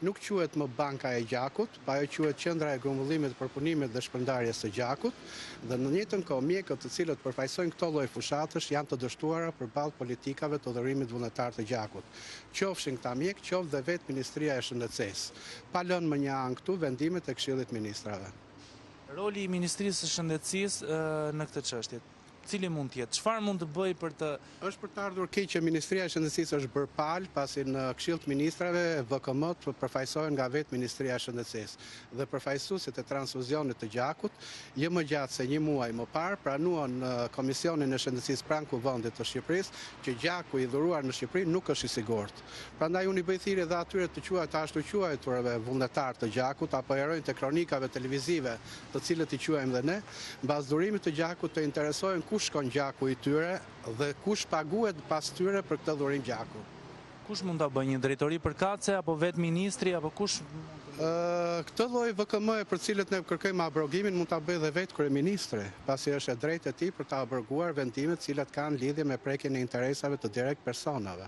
nuk quhet më banka e gjakut, pa ajo quhet qendra e grumbullimit, përpunimit dhe shpërndarjes së gjakut, dhe në të njëjtën kohë mjekët të cilët përfaqësojnë këto lloj fushatësh janë të dështuara përballë politikave të dhurimit vullnetar të gjakut. Qofshin këta mjek, qoftë dhe vetë Ministria e Shëndetësisë, pa lënë më një anë këtu vendimet e Këshillit Ministrave. Roli i Ministrisë së Shëndetësisë në këtë çështje, cili mund të jetë? Çfarë mund të bëj për të... Është për të ardhur keq që Ministria e Shëndetësisë është bërë palë, pasi në Këshill të Ministrave VKM-t përfaqësohen nga vetë Ministria e Shëndetësisë. Dhe përfaqësuesit e transfuzionit të gjakut, jo më gjatë se një muaj më parë, pranuan në Komisionin e Shëndetësisë pranë Kuvendit të Shqipërisë që gjaku i dhuruar në Shqipëri nuk është i sigurt. Prandaj unë i bëj thirrje dhe atyre të ashtu quajturve vullnetar të gjakut apo herojnë të kronikave televizive, të cilët i quajmë dhe ne, mbas dhurimit të gjakut të interesohen kush shkon gjaku i tyre dhe kush paguhet pas tyre për këtë dhurim gjaku. Kush mund ta bëjë, një drejtori përkatëse apo vetë ministri apo kush? Këtë lloj VKM-e për cilët ne kërkojmë abrogimin mund ta bëjë dhe vetë kryeministri, pasi është e drejtë e tij për ta abroguar vendimet të cilat kanë lidhje me prekjen e interesave të direkt personave.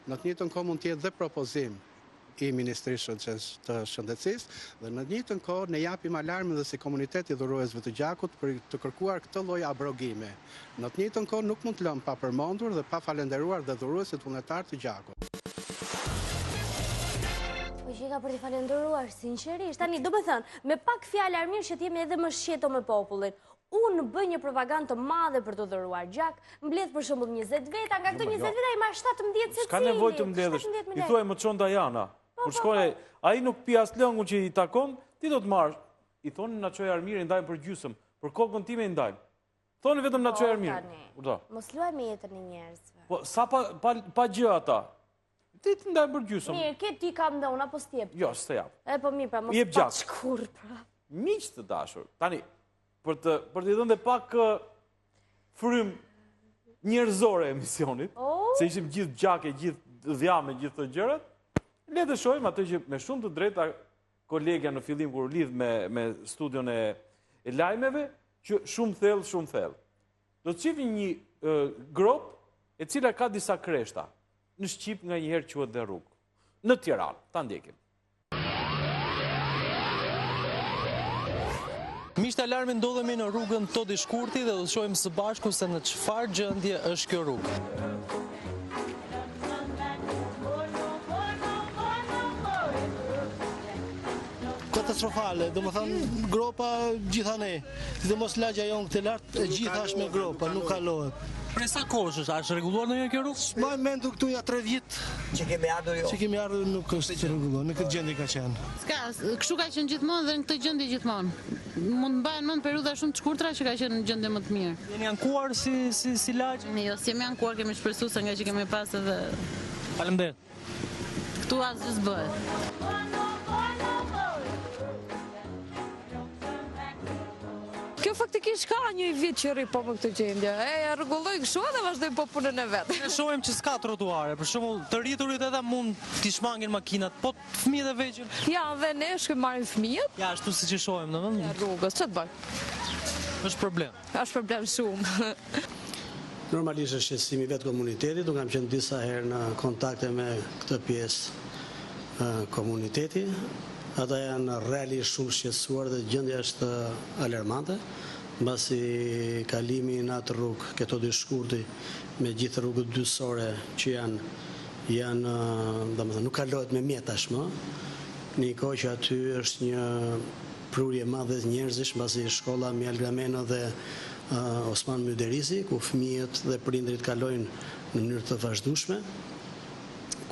Në të njëjtën kohë mund të jetë dhe propozim i Ministrisë të Shëndetësisë dhe në të njëjtën kohë ne japim alarmin dhe si komuniteti i dhuruesve të gjakut për të kërkuar këtë lloj abrogimi. Në të njëjtën kohë nuk mund të lëmë pa përmendur dhe pa falendëruar dhe dhuruesit vullnetar të gjakut. Ka për t'i falendëruar, sinqerisht. Tani, do me thënë, me pak fjalë armirë që t'jemi edhe më shqeto me popullin. Unë bëj një propagandë të madhe për të dhuruar gjak, mbledh për shembull 20 veta, nga këto 20 veta i marr 17 secili. Ka nevojë të mbledhësh. I thuaj më çon Dajana. Kur shkoi, ai nuk pi as lëngun që i takon, ti do të marrësh. I thonin na çoj armirë, i ndajmë për gjysmë, për kokën time i ndajmë. Thonin vetëm na çoj armirë. Mos luaj me jetën e njerëzve. Po sa pa gjë ata. Ti të ndajmë për gjysmë. Mirë, ke ti kam dhon apo s'jep? Jo, s'të jap. Po mirë, pra mos pa shkurr pra. Miq të dashur. Tani për t'i dhënë pak frym njerëzore emisionit, se ishim gjithë gjake, gjithë dhjame, gjithë të gjërat, le të shohim atë që me shumë të drejta kolegja në fillim kur lidh me studion e lajmeve, që shumë thellë. Do të shihni një grop e cila ka disa kreshta. Në Shqip nga njëherë quhet dhe rrugë. Në Tiranë, ta ndjekim. Miqtë alarmi, ndodhemi në rrugën Todi Shkurti dhe do të shohim së bashku se në çfarë gjendje është kjo rrugë. Katastrofale, do më thënë gropa gjitha ne, dhe mos lagja jonë këtë lartë, gjitha është me gropa, nuk kalohet. Pre sa kohësh është rregulluar në një kjo rrugë? S'maj mendu këtu ja 3 vjet. Që kemi ardhur jo? Që kemi ardhur nuk është rregulluar, në këtë gjendje ka qenë. Ska, kështu ka qenë gjithmonë dhe në këtë gjendje gjithmonë. Mund të mbahen mend periudha shumë të shkurtra që ka qenë në gjendje më të mirë. Jeni ankuar si lagj? Jo, si jemi ankuar, kemi shpresuar se nga që kemi pas edhe. Faleminderit. Këtu asgjë s'bëhet. Kjo faktikisht ka një vit që rri po për këtë gjendje. E rregulloj kështu dhe vazhdoj po punën e vet. Ne shohim që s'ka trotuare, për shembull, të rriturit edhe mund t'i shmangin makinat, po fëmijët e vegjël. Ja, dhe ne shkojmë marrim fëmijët. Ja, ashtu siç i shohim, domethënë. Ja, rrugës, ç'të bëj? Është problem. Është problem shumë. Normalisht është shqetësimi vetë komunitetit, unë kam qenë disa herë në kontakte me këtë pjesë komuniteti. Ata janë realisht shumë shqetësuar dhe gjendja është alarmante, mbasi kalimi në atë rrugë, këto dy Shkurti, me gjithë rrugët dyqësore që janë, domethënë nuk kalohet me mjet tashmë, në një kohë që aty është një prurje madhe njerëzish, mbasi shkolla Mjalgameno dhe Osman Myderisi, ku fëmijët dhe prindrit kalojnë në mënyrë të vazhdueshme,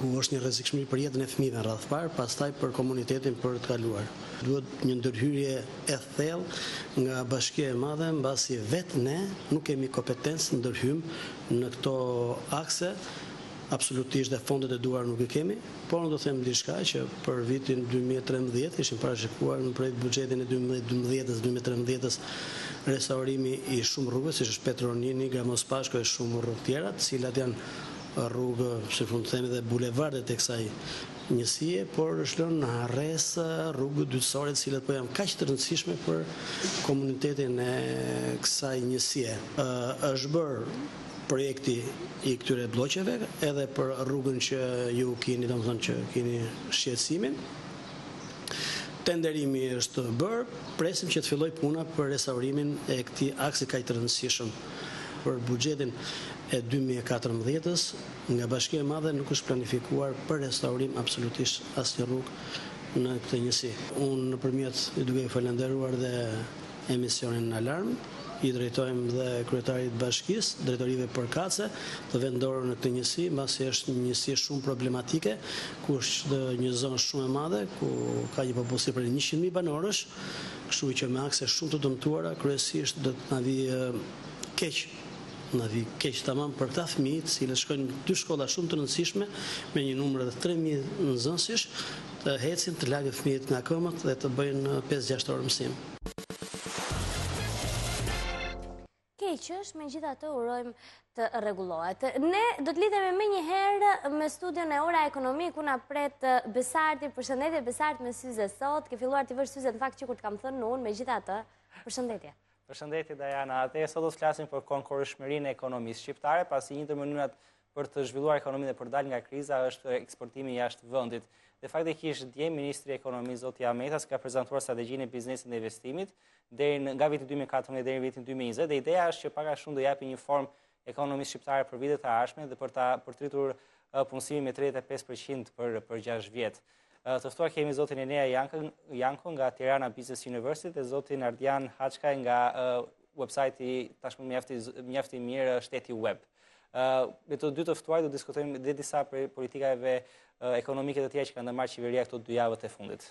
ku është një rrezikshmëri për jetën e fëmijëve në radh parë, pastaj për komunitetin për të kaluar. Duhet një ndërhyrje e thellë nga Bashkia e Madhe, mbasi vetë ne nuk kemi kompetencë ndërhym në këto akse. Absolutisht dhe fondet e duar nuk e kemi, por do them diçka që për vitin 2013 ishim parashikuar në projekt buxhetin e 2012-2013 restaurimi i shumë rrugëve, siç është Petronini, Gamos Pashko e shumë rrugë tjera, të cilat janë rrugë, si mund të themi, dhe bulevardet e kësaj njësie, por është lënë në harres rrugë dytësore, të cilat po janë kaq të rëndësishme për komunitetin e kësaj njësie. Është bërë projekti i këtyre bloqeve, edhe për rrugën që ju keni, domethënë që keni shqetësimin. Tenderimi është bërë, presim që të filloj puna për restaurimin e këtij aksi kaq të rëndësishëm. Për buxhetin e 2014-s, nga Bashkia e Madhe nuk është planifikuar për restaurim absolutisht asnjë rrugë në këtë njësi. Unë nëpërmjet duke i falenderuar dhe emisionin Alarm, i drejtojmë dhe kryetarit bashkisë, drejtorive përkatëse, të vendorën në këtë njësi, mbasi është një njësi shumë problematike, ku është një zonë shumë e madhe, ku ka një popullsi për 100.000 banorësh, kështu që me akse shumë të dëmtuara, kryesisht do të na vi keq tamam për këta fëmijë, të cilët shkojnë 2 shkolla shumë të rëndësishme, me një numër rreth 3.000 nxënësish, të ecin të lagë fëmijët nga këmbët dhe të bëjnë 5-6 orë mësim. Që megjithatë urojmë të rregullohet. Ne do të lidhemi më një herë me studion e Ora Ekonomi, ku na pret Besarti. Përshëndetje Besart me syze sot. Ke filluar të vësh syze në fakt që kur të kam thënë unë, megjithatë, përshëndetje. Përshëndetje Diana. Atë sot do të flasim për konkurrëshmërinë e ekonomisë shqiptare, pasi një ndër mënyrat për të zhvilluar ekonominë dhe për dalë nga kriza është eksportimi jashtë vendit. Dhe faktikisht dje ministri i ekonomisë zoti Ametas ka prezantuar strategjinë e biznesit dhe investimit nga viti 2014 deri në vitin 2020 dhe ideja është që pak a shumë do japi një formë ekonomisë shqiptare për vitet e ardhshme dhe për rritur punësimin me 35% për 6 vjet. Të ftuar kemi zotin Enea Janko nga Tirana Business University dhe zotin Ardian Haçkaj nga websajti tashmë mjaft i mirë Shteti Web. Me të dy të ftuar do diskutojmë dhe disa prej politikave ekonomike të tjera që kanë marrë qeveria këto 2 javët e fundit.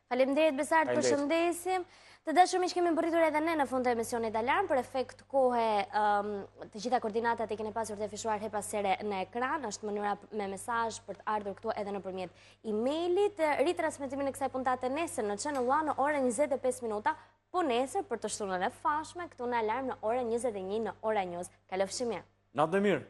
Faleminderit Besart, përshëndesim. Të dashur miq, kemi mbërritur edhe ne në fund të emisionit Alarm për efekt kohe. Të gjitha koordinatat e keni pasur të fishuar her pas here në ekran. Është mënyra me mesazh për të ardhur këtu edhe nëpërmjet emailit. Ritransmetimin e kësaj puntate nesër në Channel One në orën 25 minuta, po nesër për të shtunën e fashme këtu në Alarm në orën 21 në Ora News. Kalofshi mirë. Natë mirë.